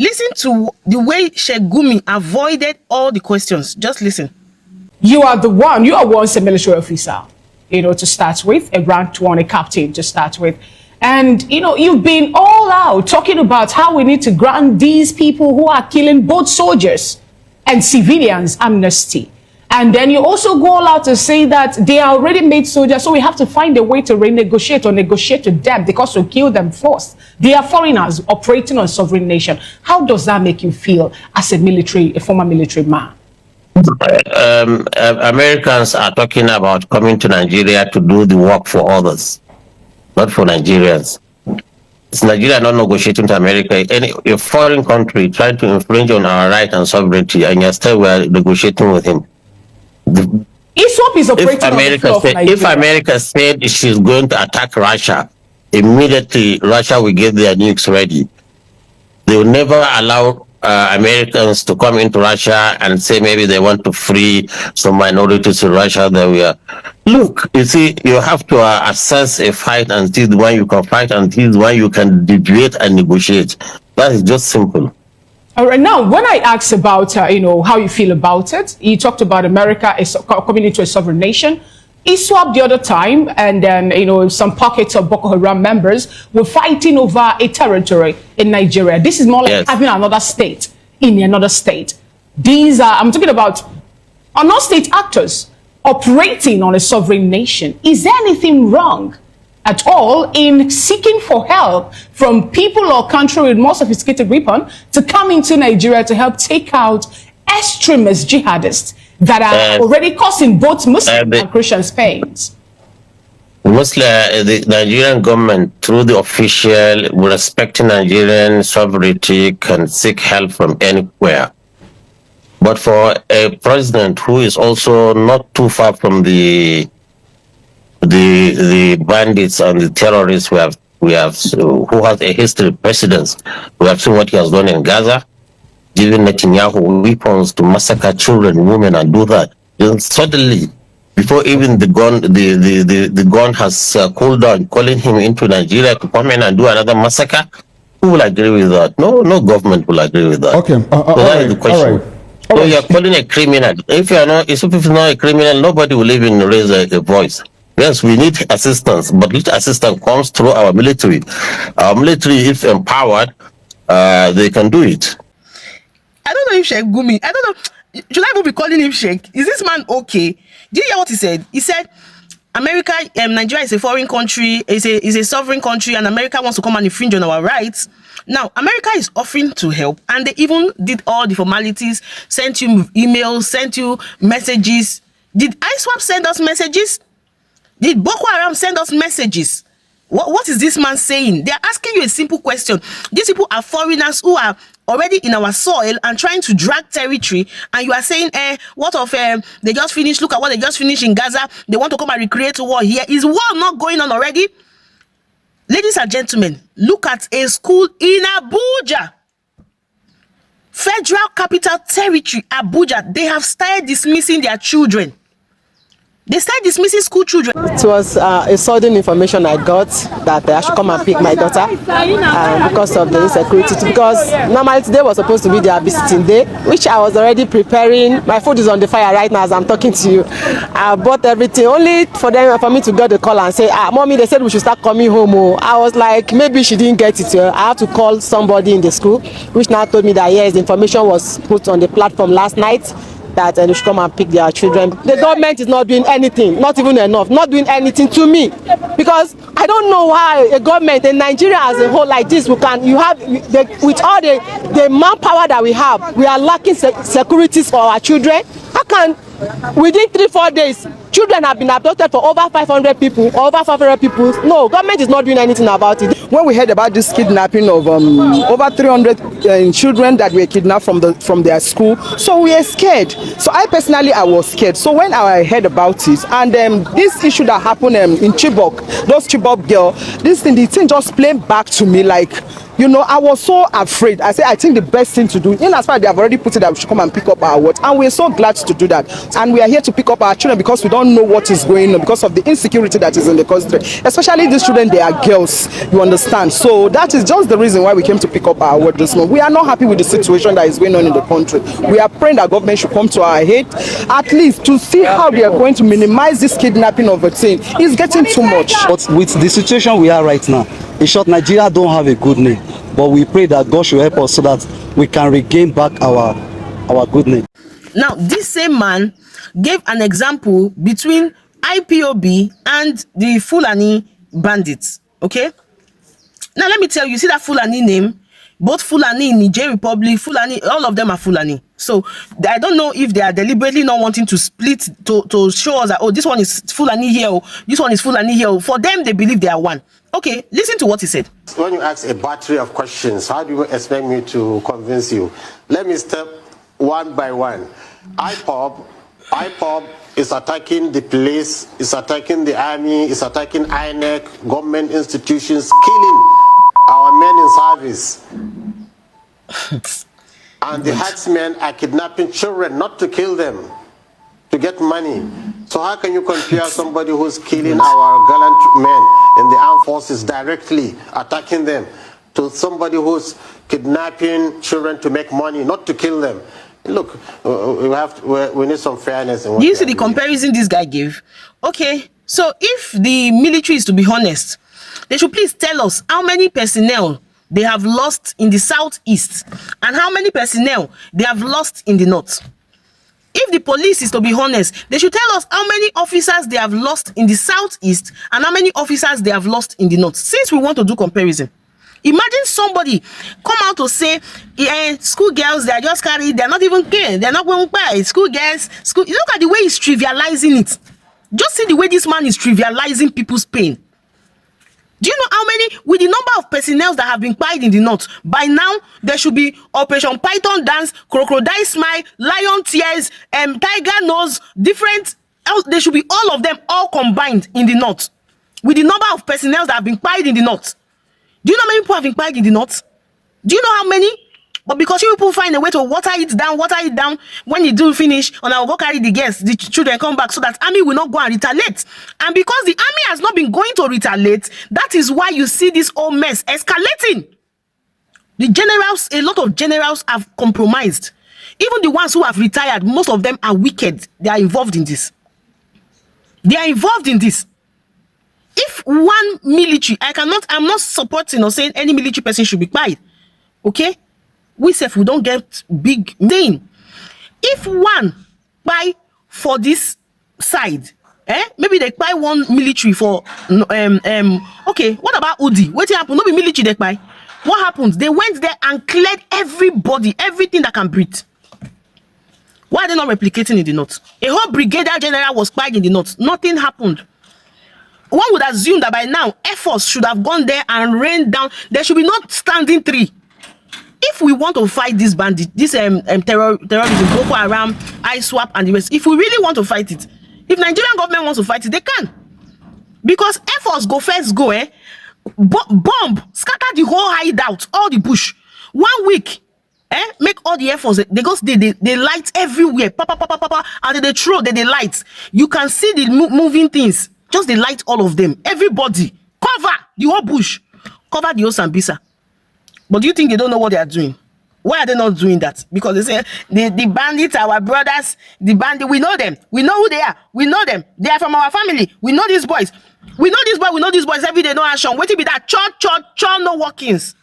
Listen to the way Sheikh Gumi avoided all the questions. Just listen. You are once a military officer, to start with, a ranked one, a captain to start with. And, you've been all out talking about how we need to grant these people who are killing both soldiers and civilians amnesty. And then you also go all out to say that they are already made soldiers, so we have to find a way to renegotiate or negotiate with them because we kill them first. They are foreigners operating on sovereign nation. How does that make you feel as a former military man? Americans are talking about coming to Nigeria to do the work for others, not for Nigerians. It's Nigeria not negotiating to America. A foreign country trying to infringe on our right and sovereignty, and yet still we are negotiating with him. Ipob is operating on the floor of Nigeria. If America said she's going to attack Russia, immediately Russia will get their nukes ready. They will never allow Americans to come into Russia and say maybe they want to free some minorities in Russia. Look, you see, you have to assess a fight and see the one you can fight and see the one you can debate and negotiate. That is just simple. All right, now, when I asked about, how you feel about it, you talked about America coming into a sovereign nation. Ipob the other time, and then, some pockets of Boko Haram members were fighting over a territory in Nigeria. This is more like having another state in another state. These are, I'm talking about non-state actors operating on a sovereign nation. Is there anything wrong at all in seeking for help from people or country with more sophisticated weapons to come into Nigeria to help take out extremist jihadists that are already causing both Muslim and Christians pains? The Nigerian government, through the official, respecting Nigerian sovereignty, can seek help from anywhere. But for a president who is also not too far from the bandits and the terrorists who has a history of precedence, we have seen what he has done in Gaza, giving Netanyahu weapons to massacre children, women, and do that. Then suddenly, before even the gun has cooled down, calling him into Nigeria to come in and do another massacre, who will agree with that? No government will agree with that. Okay, so that is the question. So you're calling a criminal. If it's not a criminal, nobody will even raise a voice. Yes, we need assistance, but this assistance comes through our military. Our military, if empowered, they can do it. I don't know if Sheikh Gumi, I don't know, should I even be calling him Sheikh? Is this man okay? Did you hear what he said? He said, Nigeria is a foreign country, is a sovereign country, and America wants to come and infringe on our rights. Now, America is offering to help, and they even did all the formalities, sent you emails, sent you messages. Did ISWAP send us messages? Did Boko Haram send us messages? What is this man saying? They're asking you a simple question. These people are foreigners who are already in our soil and trying to drag territory, and you are saying, what of they just finished, look at what they just finished in Gaza, they want to come and recreate a war here. Is war not going on already? Ladies and gentlemen, look at a school in Abuja, Federal Capital Territory, Abuja. They have started dismissing their children. They started dismissing school children. It was a sudden information I got that I should come and pick my daughter because of the insecurity. Because normally today was supposed to be their visiting day, which I was already preparing. My food is on the fire right now as I'm talking to you. I bought everything only for me to get the call and say, Mommy, they said we should start coming home. I was like, maybe she didn't get it. I have to call somebody in the school, which now told me that yes, the information was put on the platform last night, that they should come and pick their children. The government is not doing anything, not even enough, not doing anything to me, because I don't know why a government in Nigeria as a whole like this, with all the manpower that we have, we are lacking securities for our children. How can within 3-4 days children have been abducted for over 500 people, over 500 people? No, government is not doing anything about it. When we heard about this kidnapping of over 300 children that were kidnapped from their school, so we were scared. So I was scared. So when I heard about it, and this issue that happened in Chibok, those Chibok girls, the thing just played back to me like, You know, I was so afraid. I said, I think the best thing to do, in as far as they have already put it that we should come and pick up our what, and we're so glad to do that. And we are here to pick up our children because we don't know what is going on because of the insecurity that is in the country. Especially these children, they are girls, you understand. So that is just the reason why we came to pick up our word this month. We are not happy with the situation that is going on in the country. We are praying that government should come to our aid, at least to see how they are going to minimize this kidnapping of a thing. It's getting too much. But with the situation we are right now, in short, Nigeria don't have a good name. But we pray that God should help us so that we can regain back our good name. Now, this same man gave an example between Ipob and the Fulani bandits. Okay? Now, let me tell you, see that Fulani name? Both Fulani in Niger Republic, Fulani, all of them are Fulani. So I don't know if they are deliberately not wanting to split to show us that, oh, this one is Fulani here, oh, this one is Fulani here. For them, they believe they are one. Okay, listen to what he said. When you ask a battery of questions, how do you expect me to convince you? Let me step one by one. Ipob is attacking the police, is attacking the army, is attacking INEC, government institutions, killing our men in service. And the herdsmen are kidnapping children, not to kill them, to get money. So how can you compare somebody who's killing our gallant men in the armed forces directly, attacking them, to somebody who's kidnapping children to make money, not to kill them? Look, we need some fairness. Do you see the comparison this guy gave? Okay, so if the military is to be honest, they should please tell us how many personnel they have lost in the southeast and how many personnel they have lost in the north. If the police is to be honest, they should tell us how many officers they have lost in the southeast and how many officers they have lost in the north. Since we want to do comparison, imagine somebody come out to say, yeah, school girls, they are just carried, they're not even care, they're not going to buy school girls, school. You look at the way he's trivializing it. Just see the way this man is trivializing people's pain. Do you know how many, with the number of personnel that have been pied in the north, by now there should be Operation Python Dance, Crocodile Smile, Lion Tears, Tiger Nose, different, there should be all of them all combined in the north. With the number of personnel that have been pied in the north. Do you know how many people have been pied in the north? Do you know how many? But because you people find a way to water it down, when you do finish, and I will go carry the guests, the children come back, so that army will not go and retaliate. And because the army has not been going to retaliate, that is why you see this whole mess escalating. The generals, a lot of generals have compromised. Even the ones who have retired, most of them are wicked. They are involved in this. They are involved in this. If one military, I'm not supporting or saying any military person should be quiet. Okay? We don't get big thing. If one buy for this side, maybe they buy one military for okay, what about Udi? What happened? No be military they buy. What happens? They went there and cleared everybody, everything that can breathe. Why are they not replicating in the north? A whole brigadier general was pied in the north. Nothing happened. One would assume that by now, Air Force should have gone there and rained down. There should be not standing tree. If we want to fight this bandit, this terrorism, Boko Haram, ISWAP, and the rest, if we really want to fight it, if Nigerian government wants to fight it, they can. Because Air Force go first, bomb, scatter the whole hideout, all the bush. 1 week, make all the Air Force, they light everywhere, and they throw the lights. You can see the moving things, just they light all of them. Everybody, cover the whole bush, cover the whole Sambisa. But do you think they don't know what they are doing? Why are they not doing that? Because they say the bandits, our brothers, the bandits, we know them. We know who they are. We know them. They are from our family. We know these boys. We know these boys. We know these boys every day. No action. Wait till be that church, no workings.